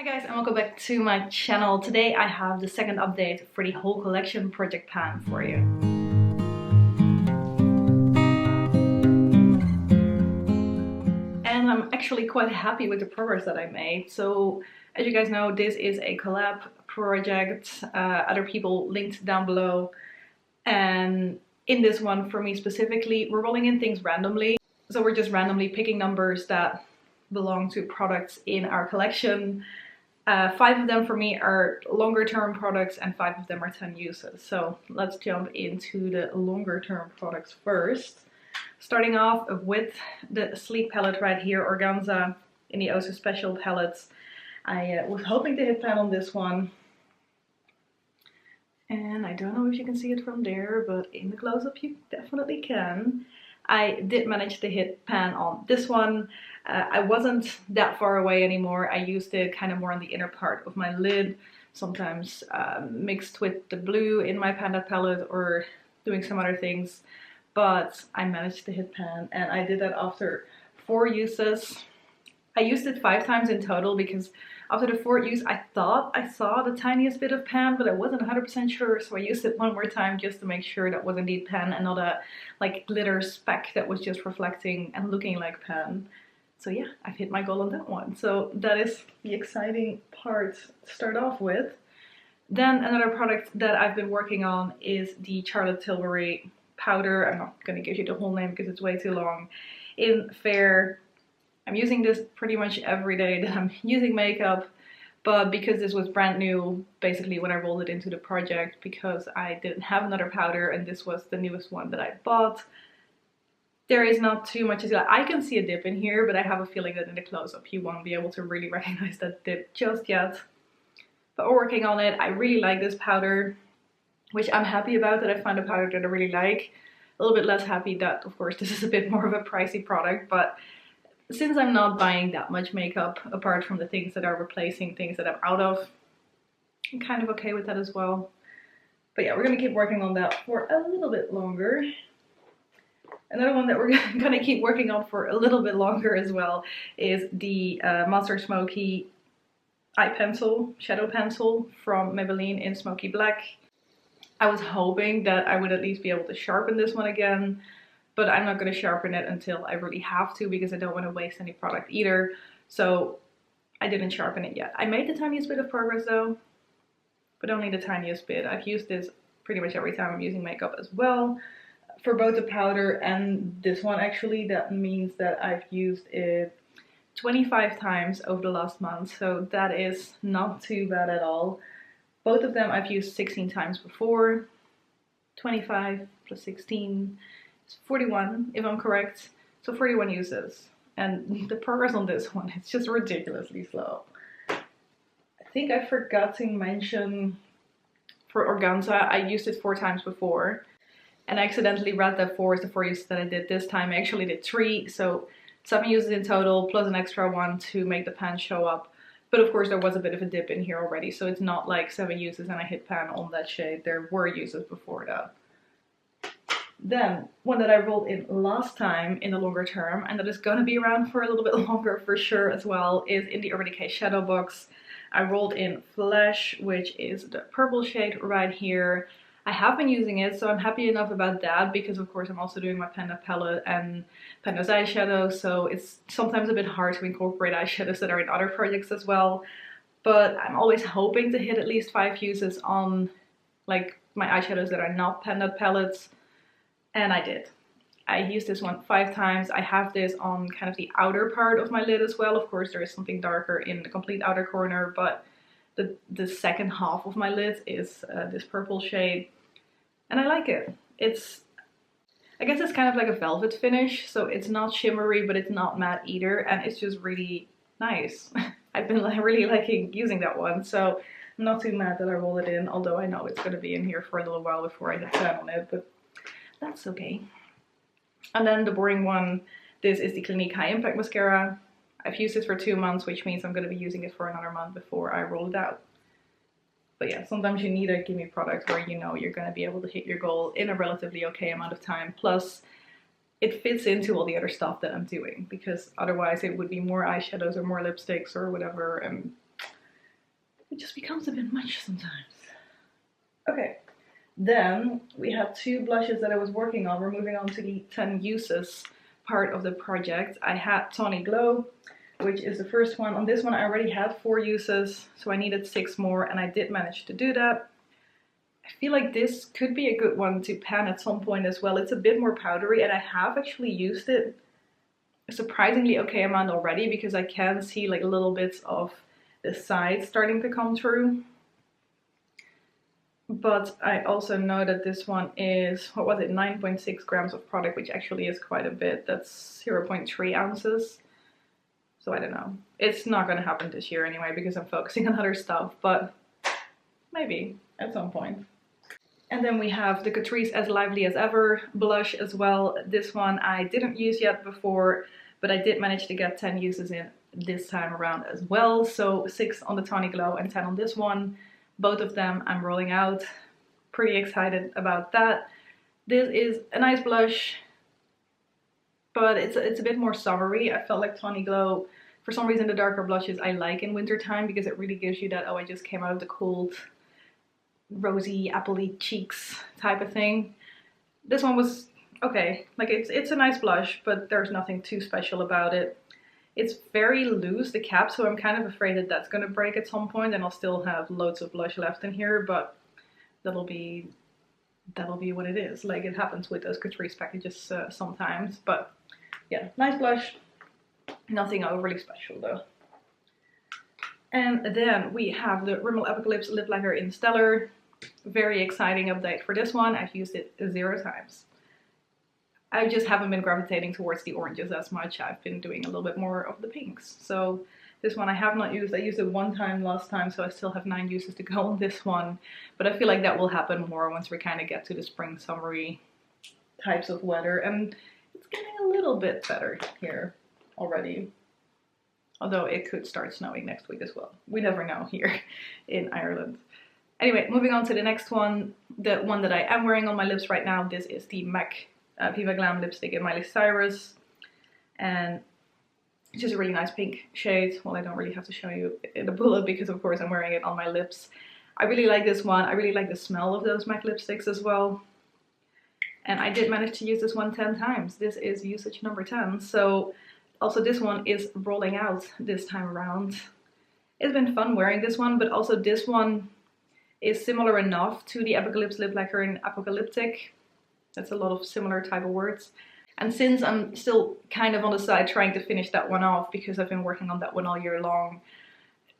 Hi guys, and welcome back to my channel. Today I have the second update for the whole collection project pan for you. And I'm actually quite happy with the progress that I made. So as you guys know, this is a collab project. Other people linked down below. And in this one, for me specifically, we're rolling in things randomly. So we're just randomly picking numbers that belong to products in our collection. 5 of them for me are longer term products and 5 of them are 10 uses. So let's jump into the longer term products first. Starting off with the Sleek palette right here, Organza in the Oh So Special palettes. I was hoping to hit pan on this one. And I don't know if you can see it from there, but in the close-up you definitely can. I did manage to hit pan on this one. I wasn't that far away anymore. I used it kind of more on the inner part of my lid, sometimes mixed with the blue in my Panda palette or doing some other things. But I managed to hit pan, and I did that after 4 uses. I used it 5 times in total because after the 4th use I thought I saw the tiniest bit of pan, but I wasn't 100% sure, so I used it one more time just to make sure that was indeed pan and not a like glitter speck that was just reflecting and looking like pan. So yeah, I've hit my goal on that one. So that is the exciting part to start off with. Then another product that I've been working on is the Charlotte Tilbury powder. I'm not going to give you the whole name because it's way too long. In Fair. I'm using this pretty much every day that I'm using makeup, but because this was brand new, basically when I rolled it into the project, because I didn't have another powder and this was the newest one that I bought, there is not too much to see. I can see a dip in here, but I have a feeling that in the close-up you won't be able to really recognize that dip just yet. But we're working on it. I really like this powder, which I'm happy about that I found a powder that I really like. A little bit less happy that, of course, this is a bit more of a pricey product, but since I'm not buying that much makeup, apart from the things that are replacing things that I'm out of, I'm kind of okay with that as well. But yeah, we're going to keep working on that for a little bit longer. Another one that we're going to keep working on for a little bit longer as well is the Monster Smoky eye pencil, shadow pencil from Maybelline in Smoky Black. I was hoping that I would at least be able to sharpen this one again. But I'm not going to sharpen it until I really have to because I don't want to waste any product either. So I didn't sharpen it yet. I made the tiniest bit of progress though, but only the tiniest bit. I've used this pretty much every time I'm using makeup as well. For both the powder and this one actually, that means that I've used it 25 times over the last month. So that is not too bad at all. Both of them I've used 16 times before. 25 plus 16. 41 if I'm correct, so 41 uses, and the progress on this one is just ridiculously slow. I think I forgot to mention for Organza I used it 4 times before, and I accidentally read that 4 is the 4 uses that I did this time. I actually did 3, so 7 uses in total plus an extra one to make the pan show up. But of course there was a bit of a dip in here already, so it's not like 7 uses and I hit pan on that shade. There were uses before that. Then, one that I rolled in last time in the longer term, and that is going to be around for a little bit longer for sure as well, is in the Urban Decay Shadow Box. I rolled in Flesh, which is the purple shade right here. I have been using it, so I'm happy enough about that, because of course I'm also doing my Panda palette and Panda's eyeshadow, so it's sometimes a bit hard to incorporate eyeshadows that are in other projects as well. But I'm always hoping to hit at least 5 uses on like my eyeshadows that are not Panda palettes. And I did. I used this one 5 times. I have this on kind of the outer part of my lid as well. Of course, there is something darker in the complete outer corner, but the second half of my lid is this purple shade. And I like it. I guess it's kind of like a velvet finish, so it's not shimmery, but it's not matte either, and it's just really nice. I've been really liking using that one, so I'm not too mad that I roll it in, although I know it's going to be in here for a little while before I hit pan on it, but that's okay. And then the boring one, this is the Clinique High Impact Mascara. I've used this for 2 months, which means I'm going to be using it for another month before I roll it out. But yeah, sometimes you need a gimme product where you know you're going to be able to hit your goal in a relatively okay amount of time. Plus, it fits into all the other stuff that I'm doing, because otherwise it would be more eyeshadows or more lipsticks or whatever, and just becomes a bit much sometimes. Okay, then we have 2 blushes that I was working on. We're moving on to the 10 uses part of the project. I had Tawny Glow, which is the first one. On this one I already had 4 uses, so I needed 6 more, and I did manage to do that. I feel like this could be a good one to pan at some point as well. It's a bit more powdery, and I have actually used it a surprisingly okay amount already, because I can see like little bits of the sides starting to come through. But I also know that this one is, what was it, 9.6 grams of product, which actually is quite a bit. That's 0.3 ounces. So I don't know. It's not going to happen this year anyway, because I'm focusing on other stuff, but maybe at some point. And then we have the Catrice As Lively As Ever blush as well. This one I didn't use yet before, but I did manage to get 10 uses in this time around as well. So 6 on the Tawny Glow and 10 on this one. Both of them I'm rolling out. Pretty excited about that. This is a nice blush, but it's a bit more summery. I felt like Tawny Glow, for some reason the darker blushes I like in wintertime, because it really gives you that, oh, I just came out of the cold, rosy, appley cheeks type of thing. This one was okay. Like it's a nice blush, but there's nothing too special about it. It's very loose, the cap, so I'm kind of afraid that that's going to break at some point, and I'll still have loads of blush left in here, but that'll be what it is. Like, it happens with those Catrice packages sometimes. But yeah, nice blush. Nothing overly special though. And then we have the Rimmel Apocalips Lip Lacquer in Stellar. Very exciting update for this one. I've used it 0 times. I just haven't been gravitating towards the oranges as much. I've been doing a little bit more of the pinks. So this one I have not used. I used it 1 time last time, so I still have 9 uses to go on this one. But I feel like that will happen more once we kind of get to the spring summery types of weather. And it's getting a little bit better here already. Although it could start snowing next week as well. We never know here in Ireland. Anyway, moving on to the next one. The one that I am wearing on my lips right now. This is the MAC Viva Glam lipstick in Miley Cirus, and it's just a really nice pink shade. Well, I don't really have to show you in the bullet because of course I'm wearing it on my lips. I really like this one. I really like the smell of those MAC lipsticks as well, and I did manage to use this one 10 times. This is usage number 10. So also this one is rolling out this time around. It's been fun wearing this one, but also this one is similar enough to the Apocalips Lip Lacquer in Apocalyptic. That's a lot of similar type of words. And since I'm still kind of on the side trying to finish that one off, because I've been working on that one all year long,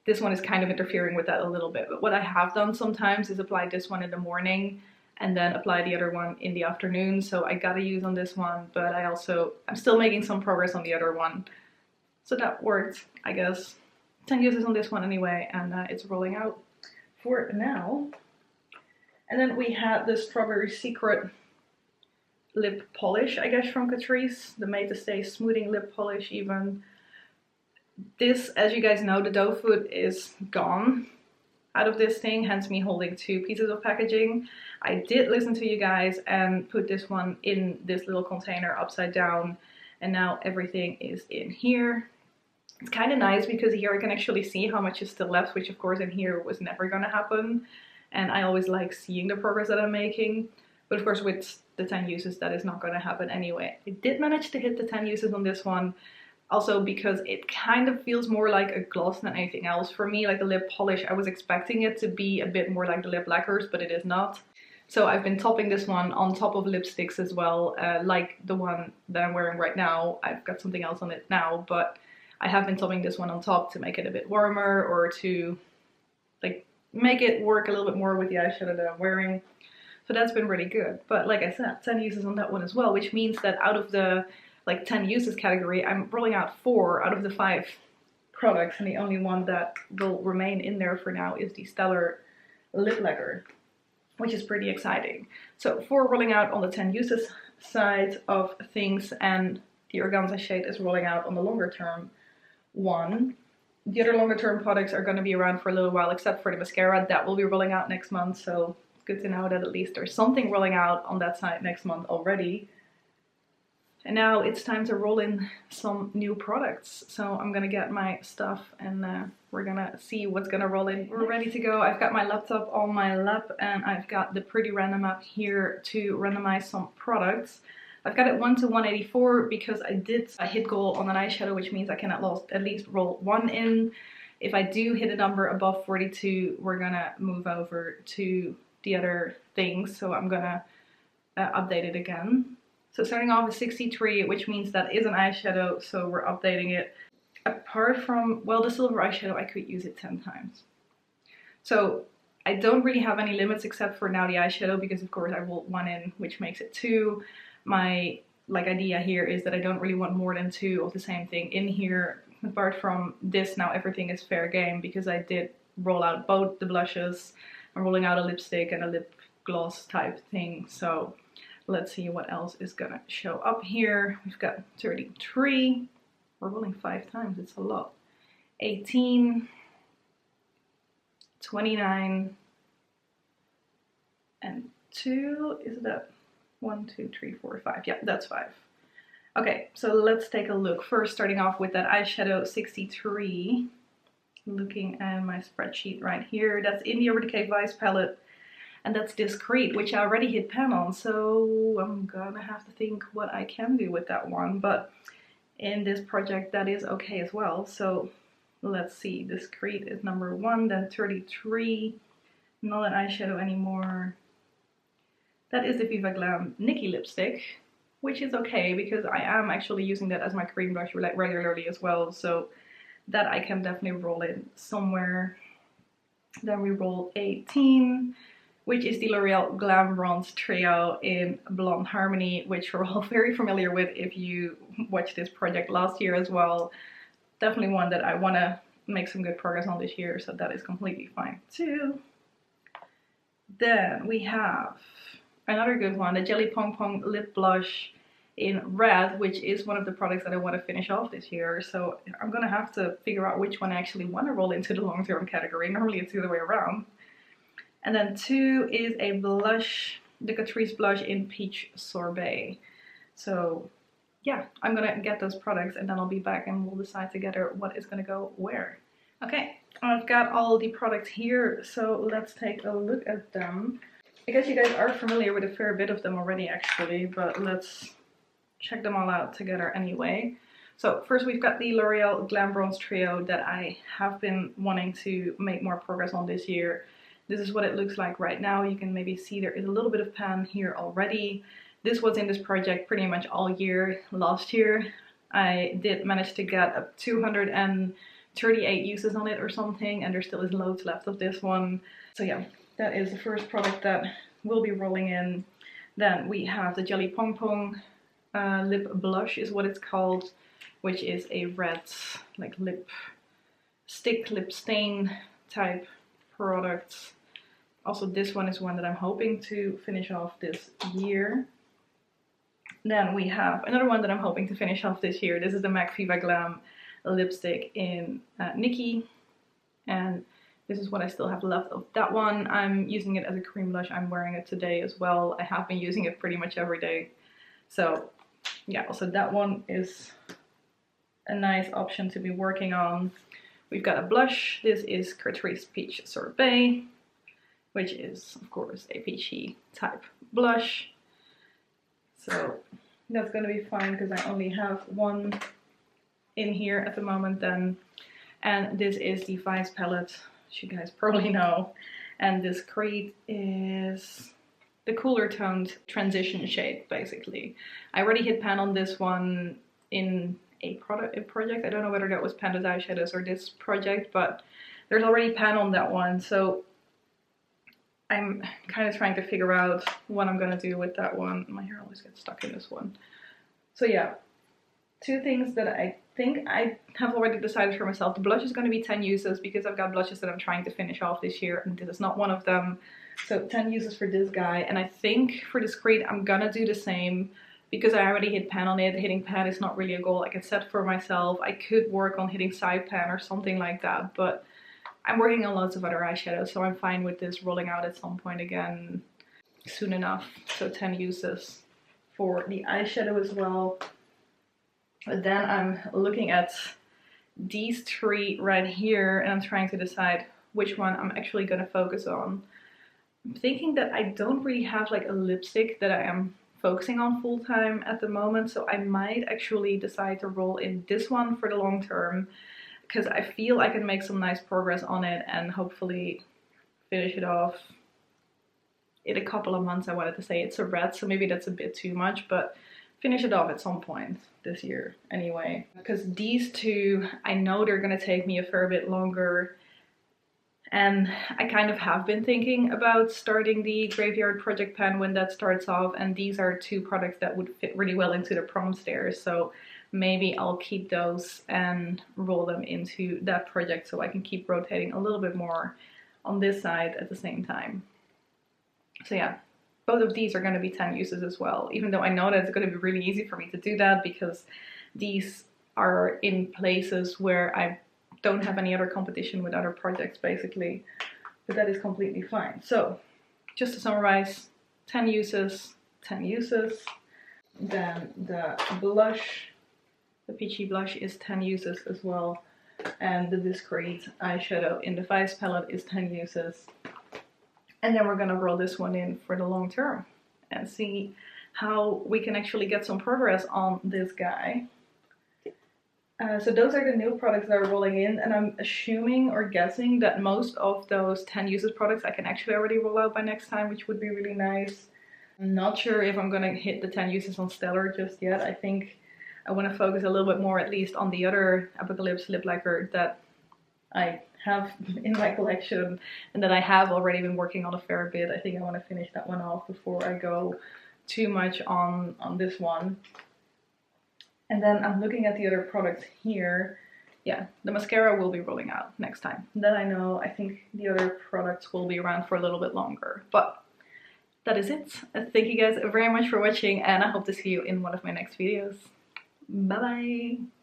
this one is kind of interfering with that a little bit. But what I have done sometimes is apply this one in the morning and then apply the other one in the afternoon. So I gotta use on this one, but I'm still making some progress on the other one. So that worked, I guess. 10 uses on this one anyway, and it's rolling out for now. And then we had the Strawberry Secret lip polish, I guess, from Catrice, the Made to Stay smoothing lip polish even. This, as you guys know, the doe foot is gone out of this thing, hence me holding 2 pieces of packaging. I did listen to you guys and put this one in this little container upside down, and now everything is in here. It's kind of nice because here I can actually see how much is still left, which of course in here was never gonna happen, and I always like seeing the progress that I'm making. But of course with the 10 uses that is not going to happen anyway. I did manage to hit the 10 uses on this one, also because it kind of feels more like a gloss than anything else for me. Like the lip polish, I was expecting it to be a bit more like the lip lacquers, but it is not. So I've been topping this one on top of lipsticks as well, like the one that I'm wearing right now. I've got something else on it now, but I have been topping this one on top to make it a bit warmer, or to like make it work a little bit more with the eyeshadow that I'm wearing. So that's been really good. But like I said, 10 uses on that one as well, which means that out of the like 10 uses category, I'm rolling out 4 out of the 5 products, and the only one that will remain in there for now is the Stellar Lip Lacquer, which is pretty exciting. So 4 rolling out on the 10 uses side of things, and the Organza shade is rolling out on the longer term one. The other longer term products are going to be around for a little while, except for the mascara that will be rolling out next month. So good to know that at least there's something rolling out on that side next month already. And now it's time to roll in some new products. So I'm gonna get my stuff and we're gonna see what's gonna roll in. We're ready to go. I've got my laptop on my lap and I've got the pretty random app here to randomize some products. I've got it 1 to 184 because I did a hit goal on an eyeshadow, which means I can at least roll one in. If I do hit a number above 42, we're gonna move over to the other things. So I'm gonna update it again. So starting off with 63, which means that is an eyeshadow, so we're updating it. Apart from, well, the silver eyeshadow, I could use it 10 times. So I don't really have any limits except for now the eyeshadow, because of course I rolled one in, which makes it 2. My idea here is that I don't really want more than 2 of the same thing in here. Apart from this, now everything is fair game because I did roll out both the blushes. I'm rolling out a lipstick and a lip gloss type thing, so let's see what else is gonna show up here. We've got 33. We're rolling 5 times, it's a lot. 18, 29, and 2. Is that 1, 2, 3, 4, 5? Yeah, that's 5. Okay, so let's take a look. First, starting off with that eyeshadow 63. Looking at my spreadsheet right here. That's in the Decay Vice palette. And that's Discreet, which I already hit pan on, so I'm gonna have to think what I can do with that one. But in this project, that is okay as well. So let's see, Discreet is number 1, then 33. Not an eyeshadow anymore. That is the Viva Glam Nicki lipstick, which is okay because I am actually using that as my cream blush regularly as well. So that I can definitely roll in somewhere. Then we roll 18. Which is the L'Oreal Glam Bronze Trio in Blonde Harmony, which we're all very familiar with if you watched this project last year as well. Definitely one that I want to make some good progress on this year, so that is completely fine too. Then we have another good one, the Jelly Pong Pong Lip Blush in Red, which is one of the products that I want to finish off this year. So I'm going to have to figure out which one I actually want to roll into the long-term category. Normally it's the other way around. And then 2 is a blush, the Catrice blush in Peach Sorbet. So yeah, I'm gonna get those products and then I'll be back and we'll decide together what is gonna go where. Okay, I've got all the products here, so let's take a look at them. I guess you guys are familiar with a fair bit of them already actually, but let's check them all out together anyway. So first we've got the L'Oreal Glam Bronze Trio that I have been wanting to make more progress on this year. This is what it looks like right now. You can maybe see there is a little bit of pan here already. This was in this project pretty much all year. Last year I did manage to get up 238 uses on it or something, and there still is loads left of this one. So yeah, that is the first product that will be rolling in. Then we have the Jelly Pong Pong Lip Blush is what it's called, which is a red like lip stick, lip stain type product. Also this one is one that I'm hoping to finish off this year. Then we have another one that I'm hoping to finish off this year. This is the MAC Viva Glam lipstick in Nicki, and this is what I still have left of that one. I'm using it as a cream blush. I'm wearing it today as well. I have been using it pretty much every day. So yeah, also that one is a nice option to be working on. We've got a blush. This is Catrice Peach Sorbet, which is of course a peachy type blush. So that's gonna be fine because I only have one in here at the moment then. And this is the Vice palette, which you guys probably know. And this Discreet is the cooler toned transition shade basically. I already hit pan on this one in a project. I don't know whether that was Panda's eyeshadows or this project, but there's already pan on that one, so I'm kind of trying to figure out what I'm gonna do with that one. My hair always gets stuck in this one. So yeah, 2 things that I think I have already decided for myself. The blush is going to be 10 uses because I've got blushes that I'm trying to finish off this year, and this is not one of them. So 10 uses for this guy, and I think for Discreet I'm gonna do the same because I already hit pan on it. Hitting pan is not really a goal I can set for myself. I could work on hitting side pan or something like that, but I'm working on lots of other eyeshadows, so I'm fine with this rolling out at some point again soon enough. So 10 uses for the eyeshadow as well. But then I'm looking at these three right here and I'm trying to decide which one I'm actually going to focus on. I'm thinking that I don't really have like a lipstick that I am focusing on full time at the moment, so I might actually decide to roll in this one for the long term, because I feel I can make some nice progress on it and hopefully finish it off in a couple of months. I wanted to say it's a red, so maybe that's a bit too much, but finish it off at some point this year anyway. Because these two, I know they're gonna take me a fair bit longer, and I kind of have been thinking about starting the Graveyard Project Pan when that starts off, and these are two products that would fit really well into the prom stairs, so maybe I'll keep those and roll them into that project so I can keep rotating a little bit more on this side at the same time. So yeah, both of these are going to be 10 uses as well, even though I know that it's going to be really easy for me to do that because these are in places where I don't have any other competition with other projects basically, but that is completely fine. So just to summarize, 10 uses, 10 uses. Then the blush, the peachy blush is 10 uses as well, and the Discreet eyeshadow in the Vice palette is 10 uses. And then we're gonna roll this one in for the long term and see how we can actually get some progress on this guy. So those are the new products that are rolling in, and I'm assuming or guessing that most of those 10 uses products I can actually already roll out by next time, which would be really nice. I'm not sure if I'm gonna hit the 10 uses on Stellar just yet. I think I want to focus a little bit more at least on the other Apocalips lip lacquer that I have in my collection and that I have already been working on a fair bit. I think I want to finish that one off before I go too much on this one. And then I'm looking at the other products here. Yeah, the mascara will be rolling out next time. Then I think the other products will be around for a little bit longer. But that is it. Thank you guys very much for watching, and I hope to see you in one of my next videos. Bye bye!